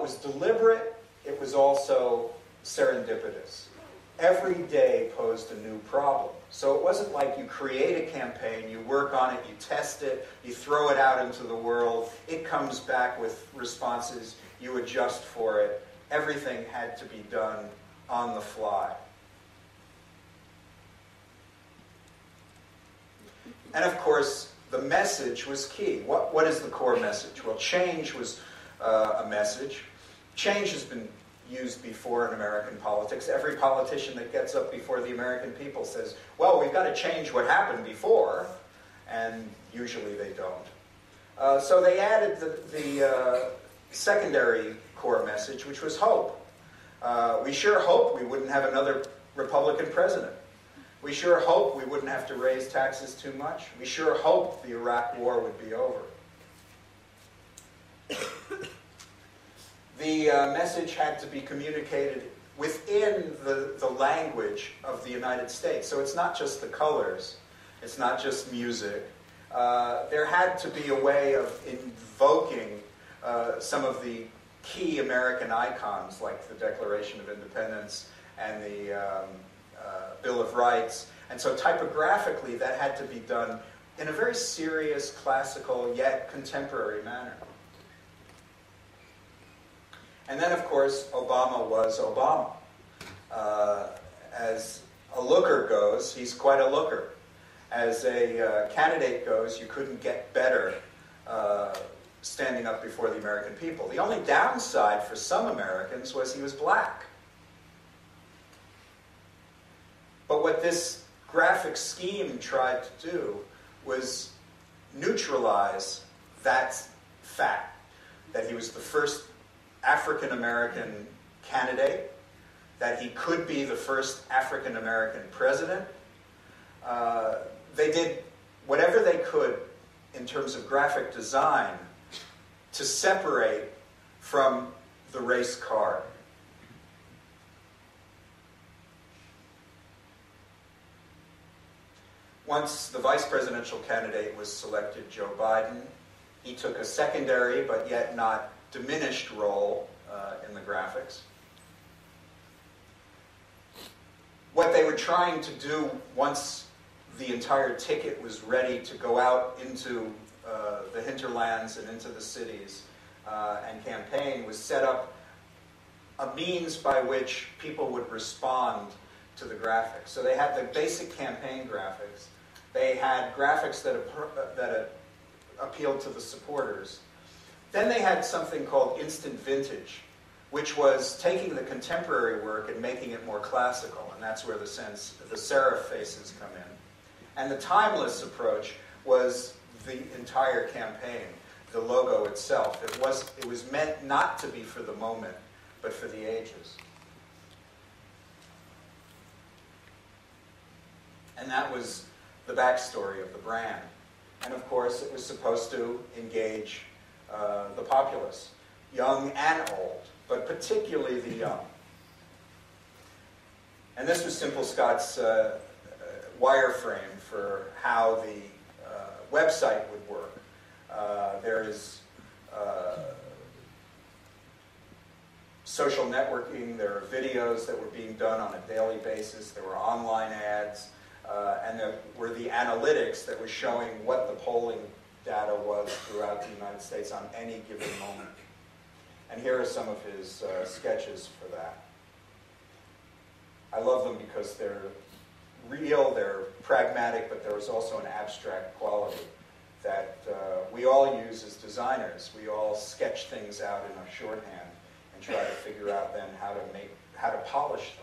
was deliberate, it was also serendipitous. Every day posed a new problem. So it wasn't like you create a campaign, you work on it, you test it, you throw it out into the world, it comes back with responses, you adjust for it. Everything had to be done on the fly. And of course, the message was key. What is the core message? Well, change was a message. Change has been used before in American politics. Every politician that gets up before the American people says, well, we've got to change what happened before, and usually they don't. So they added the secondary core message, which was hope. We sure hope we wouldn't have another Republican president. We sure hope we wouldn't have to raise taxes too much. We sure hope the Iraq War would be over. The message had to be communicated within the language of the United States. So it's not just the colors, it's not just music. There had to be a way of invoking some of the key American icons, like the Declaration of Independence and the Bill of Rights. And so typographically, that had to be done in a very serious, classical, yet contemporary manner. And then, of course, Obama was Obama. As a looker goes, he's quite a looker. As a candidate goes, you couldn't get better standing up before the American people. The only downside for some Americans was he was black. But what this graphic scheme tried to do was neutralize that fact, that he was the first African-American candidate, that he could be the first African-American president. They did whatever they could in terms of graphic design to separate from the race card. Once the vice presidential candidate was selected, Joe Biden, he took a secondary but yet not diminished role in the graphics. What they were trying to do once the entire ticket was ready to go out into the hinterlands and into the cities and campaign was set up a means by which people would respond to the graphics. So they had the basic campaign graphics. They had graphics that appealed to the supporters. Then they had something called instant vintage, which was taking the contemporary work and making it more classical, and that's where the serif faces come in. And the timeless approach was the entire campaign, the logo itself. It was meant not to be for the moment, but for the ages. And that was the backstory of the brand. And of course, it was supposed to engage the populace, young and old, but particularly the young. And this was Simple Scott's wireframe for how the website would work. There is social networking, there are videos that were being done on a daily basis, there were online ads, and there were the analytics that were showing what the polling data was throughout the United States on any given moment. And here are some of his sketches for that. I love them because they're real, they're pragmatic, but there was also an abstract quality that we all use as designers. We all sketch things out in our shorthand and try to figure out then how to polish them.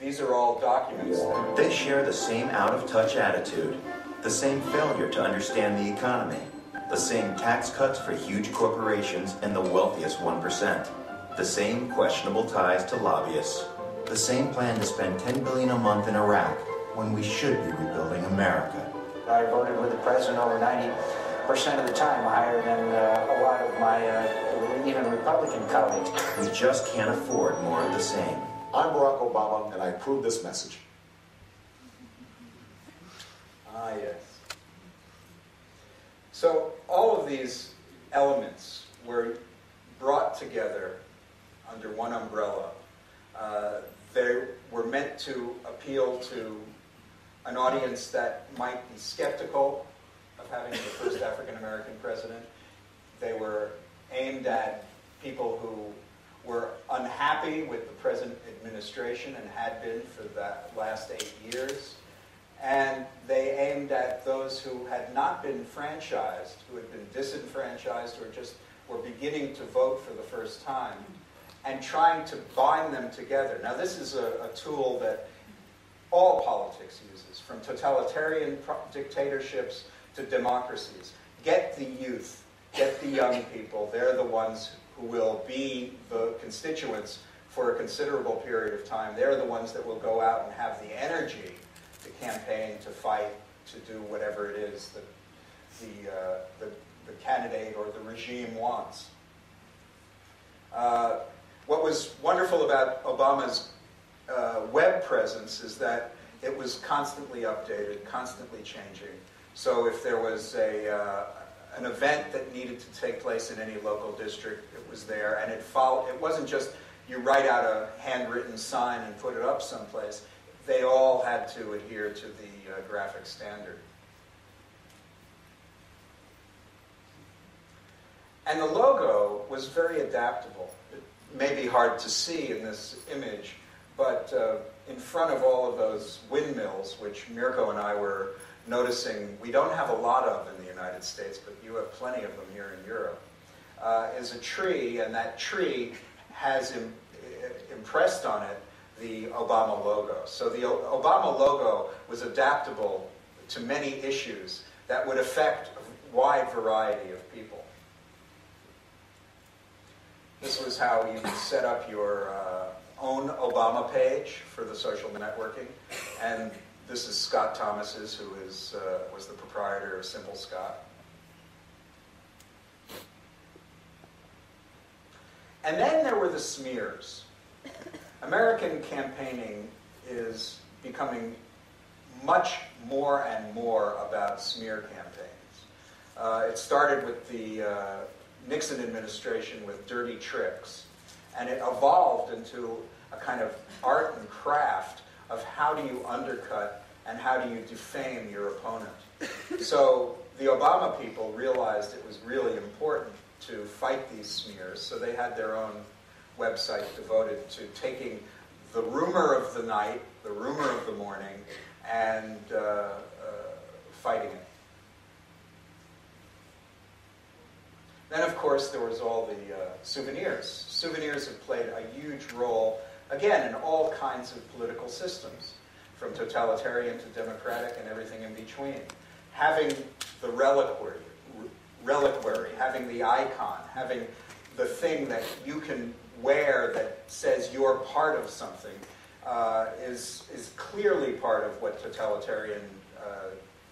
These are all documents. They share the same out-of-touch attitude, the same failure to understand the economy, the same tax cuts for huge corporations and the wealthiest 1%, the same questionable ties to lobbyists, the same plan to spend $10 billion a month in Iraq when we should be rebuilding America. I voted with the president over 90% of the time, higher than a lot of my even Republican colleagues. We just can't afford more of the same. I'm Barack Obama, and I approve this message. Ah, yes. So all of these elements were brought together under one umbrella. They were meant to appeal to an audience that might be skeptical of having the first African-American president. They were aimed at people who were unhappy with the present administration and had been for the last 8 years. And they aimed at those who had not been franchised, who had been disenfranchised or just were beginning to vote for the first time, and trying to bind them together. Now this is a tool that all politics uses, from totalitarian dictatorships to democracies. Get the youth, get the young people. They're the ones who will be the constituents for a considerable period of time. They're the ones that will go out and have the energy to campaign, to fight, to do whatever it is that the candidate or the regime wants. What was wonderful about Obama's web presence is that it was constantly updated, constantly changing. So if there was an event that needed to take place in any local district, it was there, and it wasn't just you write out a handwritten sign and put it up someplace. They all had to adhere to the graphic standard. And the logo was very adaptable. It may be hard to see in this image, but in front of all of those windmills, which Mirko and I were noticing we don't have a lot of in the United States, but you have plenty of them here in Europe, is a tree, and that tree has impressed on it the Obama logo. So the Obama logo was adaptable to many issues that would affect a wide variety of people. This was how you could set up your own Obama page for the social networking. And this is Scott Thomas's, who was the proprietor of Simple Scott. And then there were the smears. American campaigning is becoming much more and more about smear campaigns. It started with the Nixon administration with dirty tricks, and it evolved into a kind of art and craft of how do you undercut and how do you defame your opponent. So the Obama people realized it was really important to fight these smears, so they had their own website devoted to taking the rumor of the night, the rumor of the morning, and fighting it. Then, of course, there was all the souvenirs. Souvenirs have played a huge role, again, in all kinds of political systems, from totalitarian to democratic and everything in between. Having the reliquary, having the icon, having the thing that you can wear that says you're part of something is clearly part of what totalitarian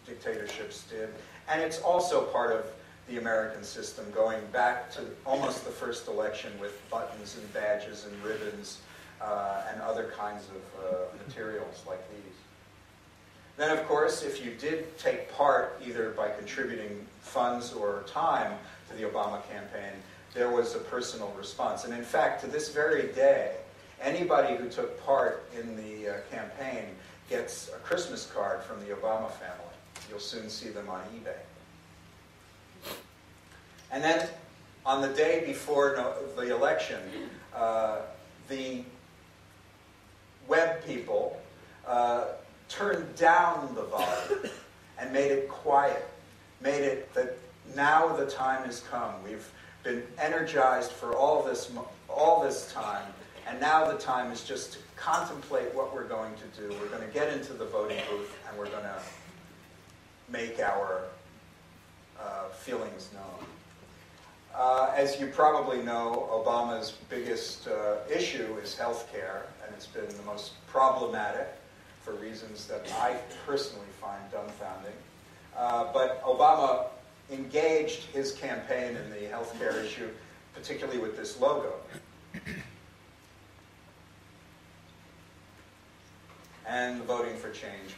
dictatorships did. And it's also part of the American system, going back to almost the first election with buttons and badges and ribbons and other kinds of materials like these. Then, of course, if you did take part, either by contributing funds or time to the Obama campaign, there was a personal response. And in fact, to this very day, anybody who took part in the campaign gets a Christmas card from the Obama family. You'll soon see them on eBay. And then, on the day before the election, the web people turned down the volume and made it quiet, made it that now the time has come. We've been energized for all this time, and now the time is just to contemplate what we're going to do. We're going to get into the voting booth, and we're going to make our feelings known. As you probably know, Obama's biggest issue is health care, and it's been the most problematic for reasons that I personally find dumbfounding. But Obama engaged his campaign in the health care issue, particularly with this logo. And the voting for change